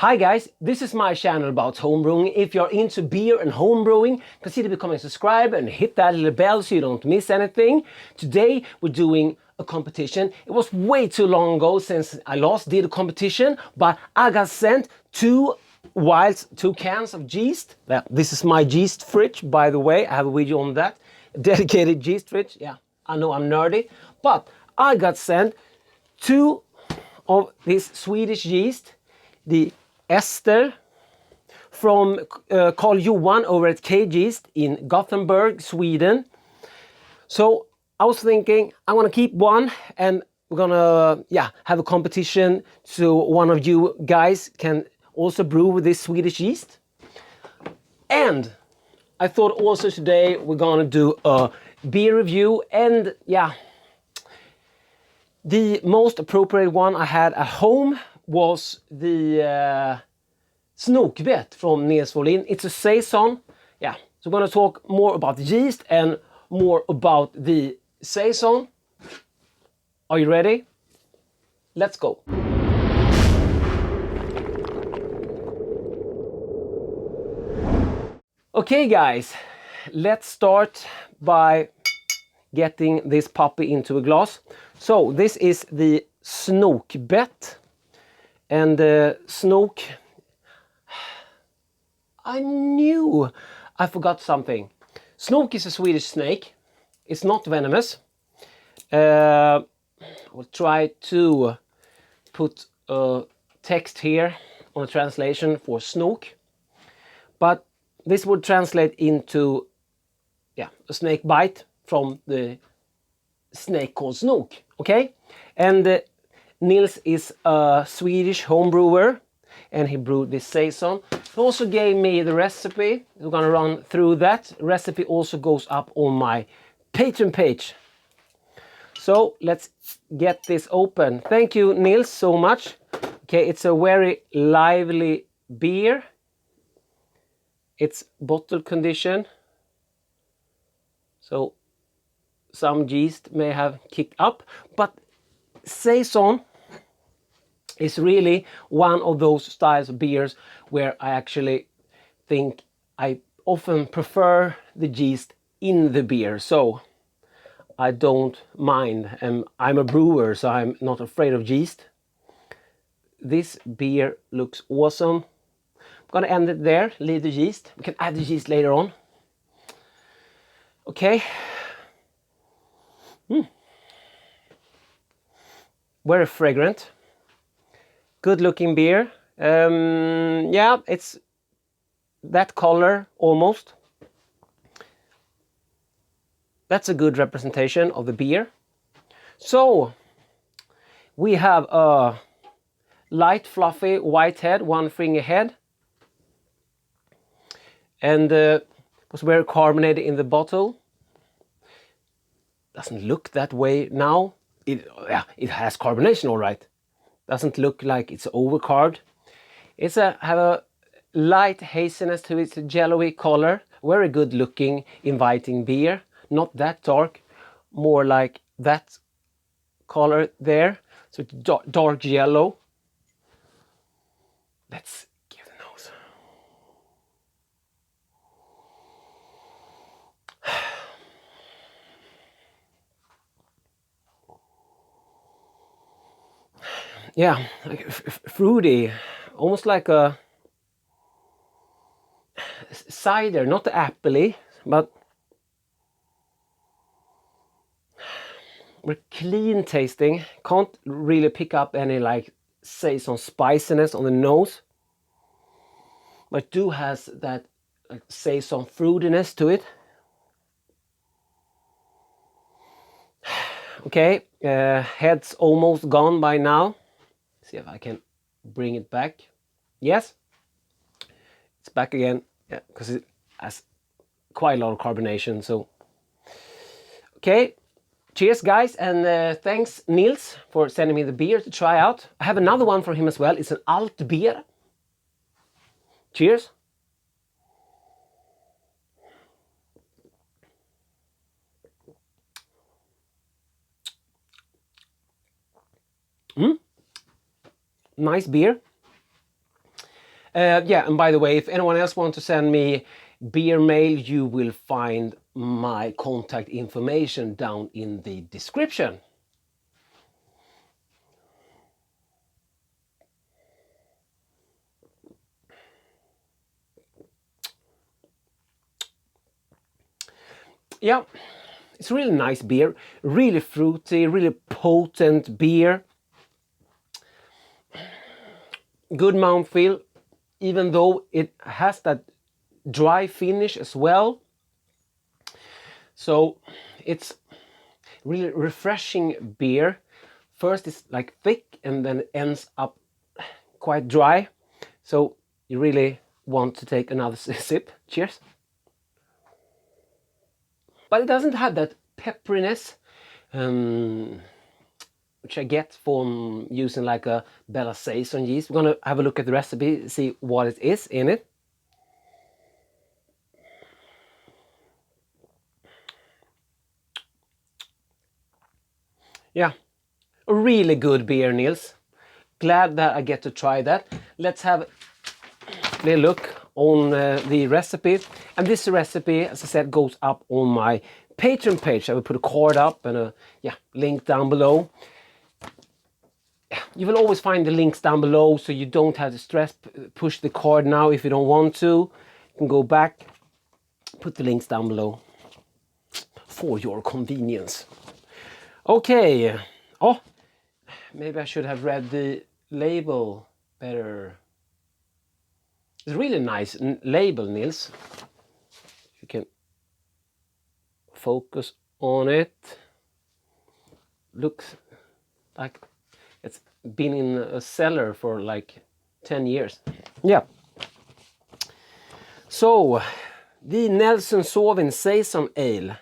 Hi guys, this is my channel about homebrewing. If you're into beer and homebrewing, consider becoming a subscriber and hit that little bell so you don't miss anything. Today we're doing a competition. It was way too long ago since I last did a competition, but I got sent two cans of yeast. Well, this is my yeast fridge, by the way. I have a video on that. A dedicated yeast fridge. Yeah, I know I'm nerdy, but I got sent two of this Swedish yeast, the Ester from Kjell over at K-yeast in Gothenburg, Sweden. So I was thinking I want to keep one and we're gonna have a competition so one of you guys can also brew with this Swedish yeast. And I thought also today we're gonna do a beer review, and the most appropriate one I had at home was the Inlägget from Nils. It's a Saison. Yeah, so we're going to talk more about the yeast and more about the Saison. Are you ready? Let's go. Okay guys, let's start by getting this puppy into a glass. So this is the Inlägget, and Snook, I knew I forgot something. Snook is a Swedish snake. It's not venomous. We'll try to put a text here on a translation for Snook, but this would translate into a snake bite from the snake called Snook. Okay, and Nils is a Swedish home brewer, and he brewed this Saison. He also gave me the recipe. We're gonna run through that. Recipe also goes up on my Patreon page. So let's get this open. Thank you, Nils, so much. Okay, it's a very lively beer. It's bottle condition, so some yeast may have kicked up, but Saison is really one of those styles of beers where I actually think I often prefer the yeast in the beer, so I don't mind. And I'm a brewer, so I'm not afraid of yeast. This beer looks awesome. I'm gonna end it there, leave the yeast. We can add the yeast later on. Okay. Very fragrant. Good looking beer. Yeah, it's that color almost. That's a good representation of the beer. So we have a light fluffy white head, one finger head, and was very carbonated in the bottle. Doesn't look that way now. It has carbonation, all right. Doesn't look like it's overcarbed. It's have a light haziness to its yellowy color. Very good looking, inviting beer. Not that dark, more like that color there. So it's dark yellow. Let's give the nose. Yeah, like fruity, almost like a cider, not the appley, but we're clean tasting. Can't really pick up any, like, say, some spiciness on the nose, but do has that, like, say, some fruitiness to it. Okay, head's almost gone by now. See if I can bring it back. Yes, it's back again. Yeah, because it has quite a lot of carbonation. So, okay, cheers, guys, and thanks, Nils, for sending me the beer to try out. I have another one for him as well. It's an alt beer. Cheers. Nice beer. Yeah, and by the way, if anyone else wants to send me beer mail, you will find my contact information down in the description. Yeah, it's really nice beer, really fruity, really potent beer. Good mouthfeel, even though it has that dry finish as well. So it's really refreshing beer. First it's like thick and then it ends up quite dry. So you really want to take another sip. Cheers. But it doesn't have that pepperiness, which I get from using like a Belle Saison yeast. We're gonna have a look at the recipe, see what it is in it. Yeah, a really good beer, Nils. Glad that I get to try that. Let's have a look on the recipe. And this recipe, as I said, goes up on my Patreon page. I will put a card up and a link down below. You will always find the links down below, so you don't have to stress push the card now if you don't want to. You can go back, put the links down below for your convenience. Okay. Oh, maybe I should have read the label better. It's a really nice label, Nils. You can focus on it. Looks like it's been in a cellar for like 10 years. Yeah. So, the Nelson Sauvin Saison Ale.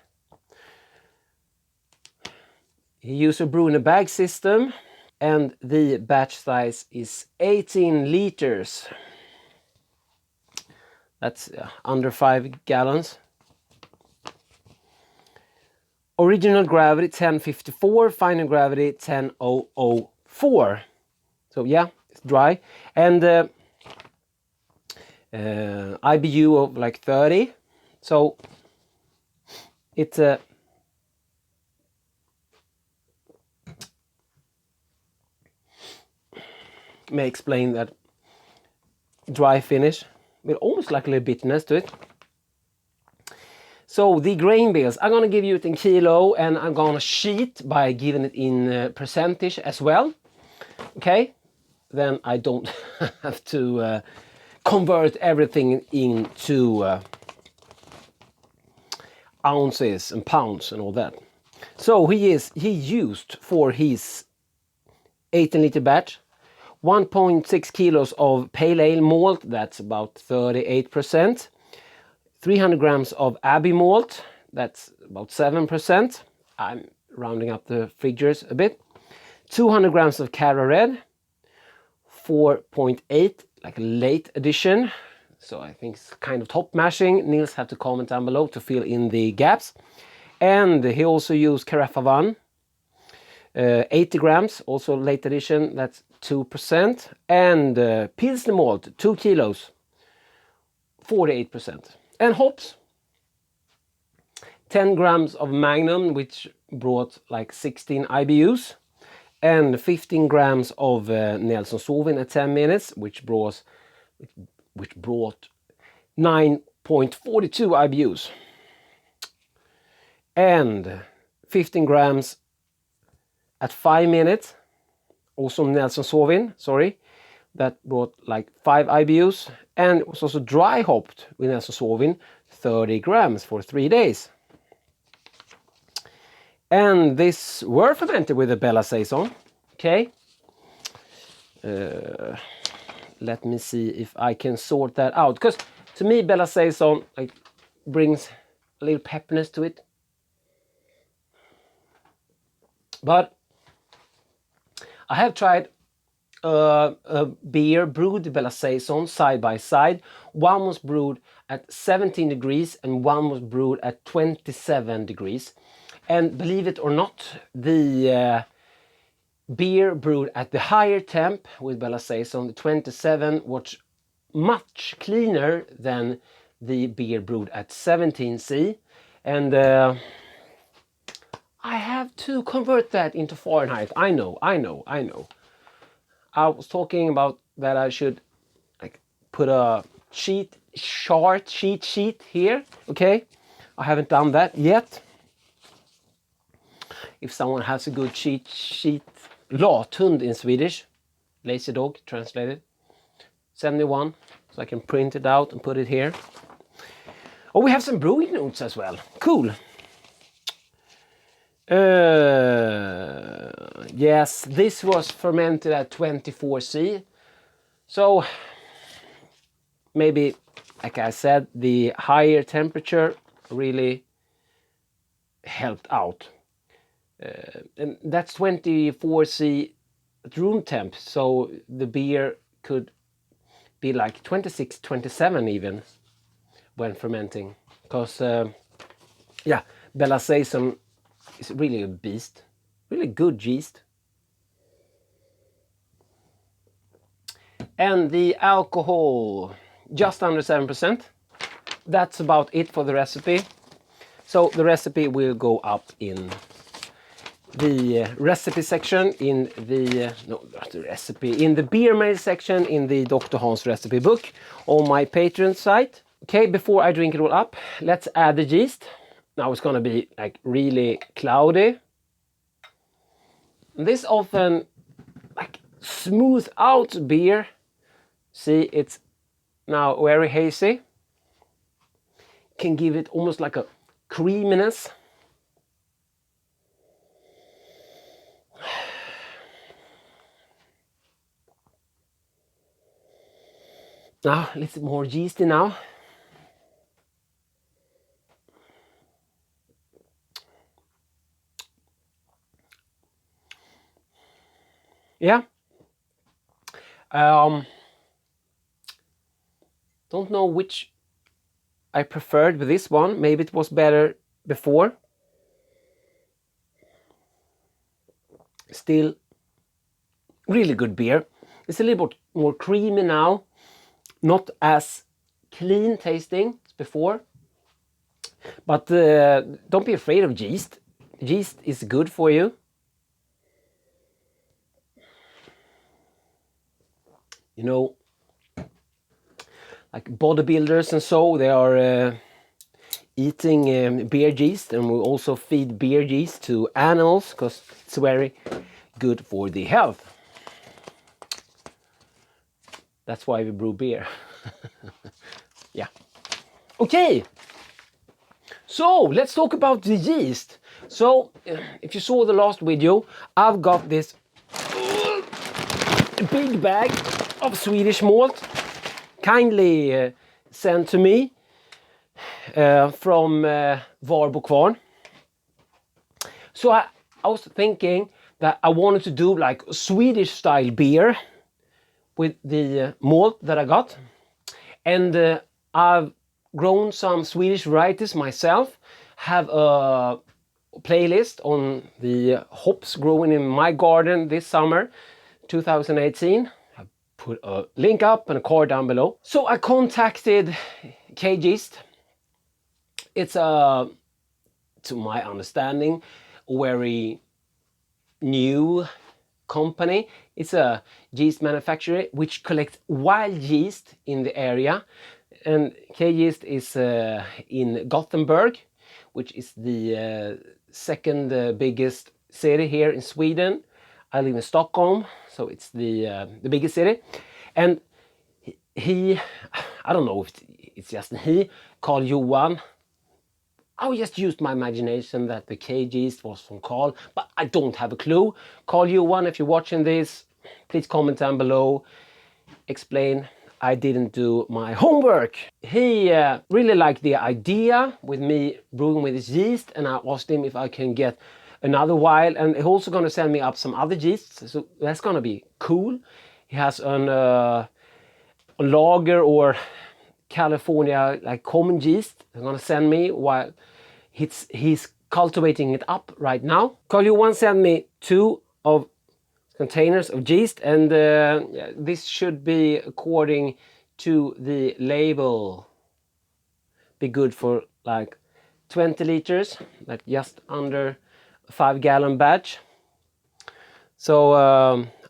He used a brew in a bag system, and the batch size is 18 liters. That's under 5 gallons. Original gravity 1054, final gravity 10004. So yeah, it's dry. And IBU of like 30. So it may explain that dry finish with almost like a little bitterness to it. So the grain bills, I'm gonna give you it in kilo, and I'm gonna sheet by giving it in percentage as well. Okay, then I don't have to convert everything into ounces and pounds and all that. So he used for his 18-liter batch 1.6 kilos of pale ale malt, that's about 38%. 300 grams of Abbey malt, that's about 7%. I'm rounding up the figures a bit. 200 grams of Cara Red, 4.8, like a late edition. So I think it's kind of top mashing. Nils have to comment down below to fill in the gaps. And he also used Carafa One, 80 grams, also late edition, that's 2%. And Pilsner malt, 2 kilos, 48%. And hops, 10 grams of Magnum, which brought like 16 IBUs, and 15 grams of Nelson Sauvin at 10 minutes, which brought 9.42 IBUs, and 15 grams at 5 minutes, also Nelson Sauvin, sorry, that brought like 5 IBUs, and it was also dry hopped with Nelson Sauvin, 30 grams for 3 days. And this were fermented with a Belle Saison. Okay. Let me see if I can sort that out, because to me Belle Saison like brings a little pepperness to it. But I have tried a beer brewed Belle Saison side by side. One was brewed at 17 degrees and one was brewed at 27 degrees. And believe it or not, the beer brewed at the higher temp with Belle Saison, the 27, was much cleaner than the beer brewed at 17C, and I have to convert that into Fahrenheit. I know. I was talking about that I should like put a sheet here, okay? I haven't done that yet. If someone has a good cheat sheet, lathund in Swedish, lazy dog translated, send me one so I can print it out and put it here. Oh, we have some brewing notes as well. Cool. Yes, this was fermented at 24C. So maybe, like I said, the higher temperature really helped out. And that's 24C at room temp, so the beer could be like 26, 27 even when fermenting. Because, yeah, Belle Saison is really a beast. Really good yeast. And the alcohol, just under 7%. That's about it for the recipe. So the recipe will go up in the recipe section in the, in the beer mail section in the DrHans recipe book on my Patreon site. Okay, before I drink it all up, let's add the yeast. Now it's gonna be like really cloudy. This often like smooth out beer. See, it's now very hazy. Can give it almost like a creaminess. Now, a little more yeasty now. Yeah. Don't know which I preferred with this one. Maybe it was better before. Still really good beer. It's a little bit more creamy now. Not as clean tasting as before. But don't be afraid of yeast. Yeast is good for you. You know, like bodybuilders and so, they are eating beer yeast, and we also feed beer yeast to animals because it's very good for the health. That's why we brew beer. Yeah. Okay. So let's talk about the yeast. So if you saw the last video, I've got this big bag of Swedish malt, kindly sent to me from Varbo Kvarn. So I was thinking that I wanted to do like Swedish style beer with the malt that I got, and I've grown some Swedish varieties myself. Have a playlist on the hops growing in my garden this summer 2018. I put a link up and a card down below. So I contacted K-yeast. It's to my understanding, a very new company. It's a yeast manufacturer which collects wild yeast in the area, and K-yeast is in Gothenburg, which is the second biggest city here in Sweden. I live in Stockholm, so it's the biggest city. And he, I don't know if it's just he, Carl Johan. I just used my imagination that the K-yeast was from Carl, but I don't have a clue. Carl Johan, if you're watching this, please comment down below. Explain. I didn't do my homework. He really liked the idea with me brewing with his yeast, and I asked him if I can get another vial, and he's also going to send me up some other yeasts, so that's going to be cool. He has a lager or California like common yeast they're going to send me while he's cultivating it up right now. Carl Johan sent me 2 of containers of yeast, and yeah, this should be according to the label, be good for like 20 liters, like just under a 5-gallon batch. So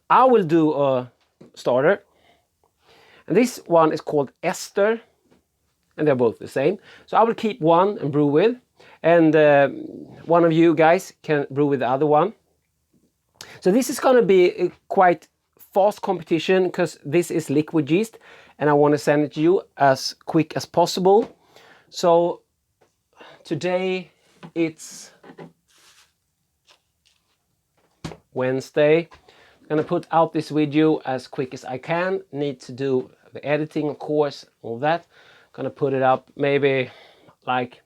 I will do a starter, and this one is called Ester, and they're both the same. So I will keep one and brew with, and one of you guys can brew with the other one. So this is going to be a quite fast competition because this is liquid yeast, and I want to send it to you as quick as possible. So today it's Wednesday. I'm gonna put out this video as quick as I can. Need to do the editing, of course, all that. Gonna put it up maybe like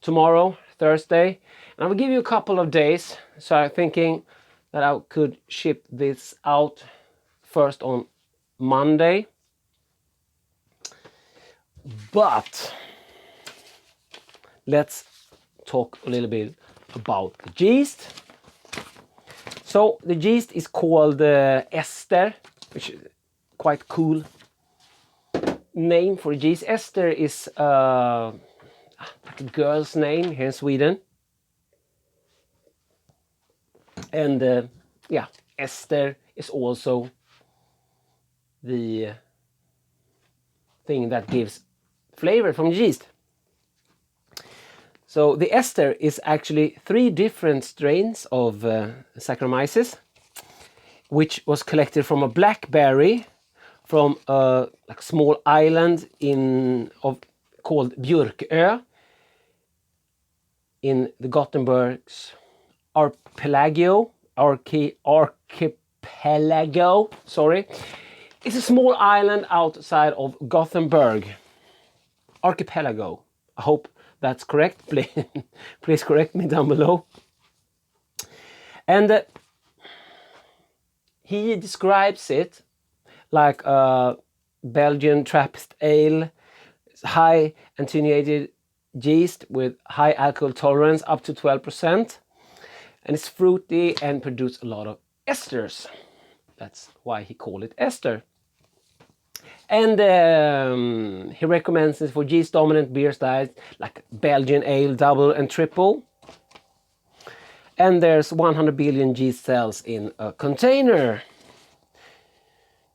tomorrow, Thursday, and I will give you a couple of days. So I'm thinking that I could ship this out first on Monday. But let's talk a little bit about the yeast. So the yeast is called Ester, which is quite cool name for yeast. Ester is like a girl's name here in Sweden. And yeah, Ester is also the thing that gives flavor from yeast. So the Ester is actually 3 different strains of Saccharomyces, which was collected from a blackberry from a like small island called Björkö in the Gothenburg's archipelago. Sorry, it's a small island outside of Gothenburg. Archipelago. I hope that's correct. Please correct me down below. And he describes it like a Belgian Trappist ale, high attenuated yeast with high alcohol tolerance up to 12%, and it's fruity and produces a lot of esters. That's why he called it Ester. And he recommends it for yeast dominant beer styles like Belgian ale, double and triple. And there's 100 billion yeast cells in a container,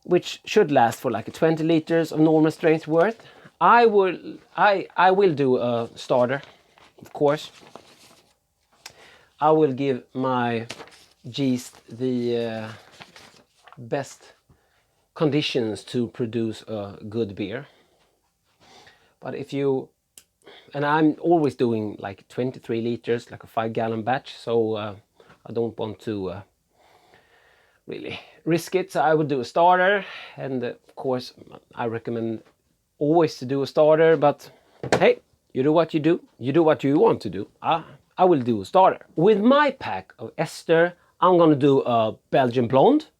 which should last for like 20 liters of normal strength worth. I will do a starter, of course. I will give my yeast the best conditions to produce a good beer. But if you, and I'm always doing like 23 liters, like a 5-gallon batch, so I don't want to really risk it. So I would do a starter, and of course I recommend always to do a starter, but hey, you do what you do, you do what you want to do. I will do a starter. With my pack of Ester, I'm gonna do a Belgian blonde.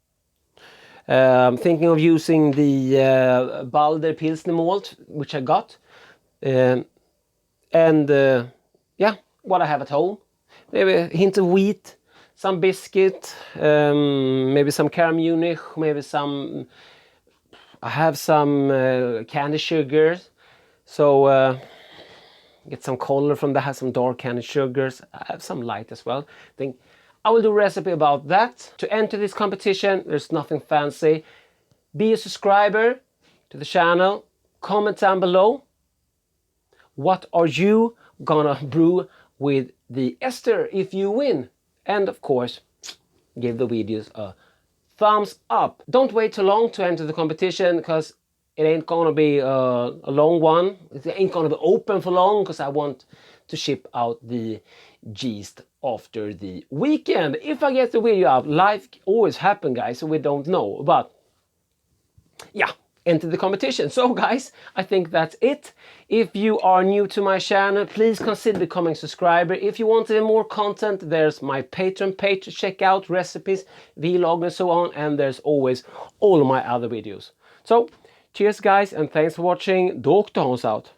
I'm thinking of using the Balder Pilsner malt, which I got. Yeah, what I have at home. Maybe a hint of wheat, some biscuit, maybe some caramel Munich, maybe some... I have some candy sugars, so get some color from that. Have some dark candy sugars. I have some light as well. I think I will do a recipe about that. To enter this competition, there's nothing fancy. Be a subscriber to the channel. Comment down below. What are you gonna brew with the Ester if you win? And of course, give the videos a thumbs up. Don't wait too long to enter the competition, because it ain't gonna be a long one. It ain't gonna be open for long, because I want to ship out the yeast after the weekend. If I get the video out, life always happen, guys, so we don't know. But yeah, enter the competition. So guys, I think that's it. If you are new to my channel, please consider becoming a subscriber. If you want even more content, there's my Patreon page to check out, recipes, vlog and so on, and there's always all of my other videos. So cheers guys, and thanks for watching. DrHans out.